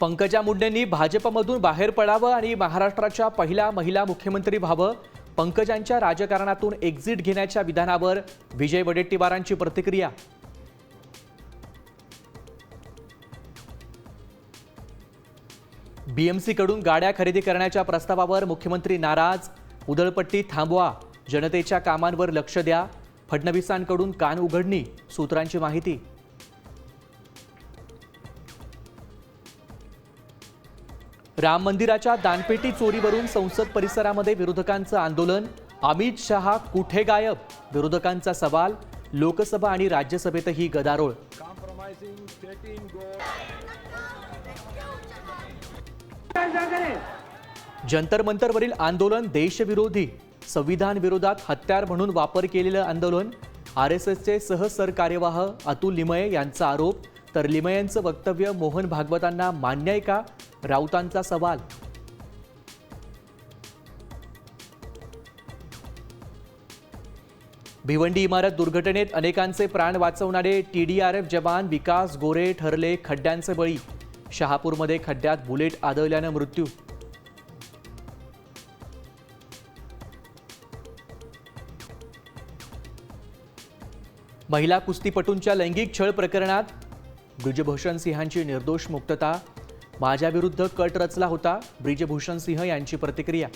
पंकजा मुंडेंनी भाजपमधून बाहेर पडावं आणि महाराष्ट्राच्या पहिल्या महिला मुख्यमंत्री व्हावं. पंकजांच्या राजकारणातून एक्झिट घेण्याच्या विधानावर विजय वडेट्टीवारांची प्रतिक्रिया. बीएमसी कडून गाड्या खरेदी करण्याच्या प्रस्तावावर मुख्यमंत्री नाराज. उधळपट्टी थांबवा, जनतेच्या कामांवर लक्ष द्या. फडणवीसांकडून कान उघडणी, सूत्रांची माहिती. राम मंदिराच्या दानपेटी चोरीवरून संसद परिसरामध्ये विरोधकांचं आंदोलन. अमित शहा कुठे गायब, विरोधकांचा सवाल. लोकसभा आणि राज्यसभेतही गदारोळ. जंतर मंतरवरील आंदोलन देशविरोधी. संविधान विरोधात हत्यार म्हणून वापर केलेलं आंदोलन. आरएसएसचे सहसरकार्यवाह अतुल लिमये यांचा आरोप. तर लिमयेंचं वक्तव्य मोहन भागवतांना मान्य आहे का, राऊतांचा सवाल. भिवंडी इमारत दुर्घटनेत अनेकांचे प्राण वाचवणारे TDRF जवान विकास गोरे ठरले खड्ड्यांचे बळी. शहापूरमध्ये खड्ड्यात बुलेट आदळल्यानं मृत्यू. महिला कुस्तीपटूंच्या लैंगिक छळ प्रकरणात ब्रिजभूषण सिंहांची निर्दोष मुक्तता. माझ्याविरुद्ध कट रचला होता, ब्रिजभूषण सिंह यांची प्रतिक्रिया.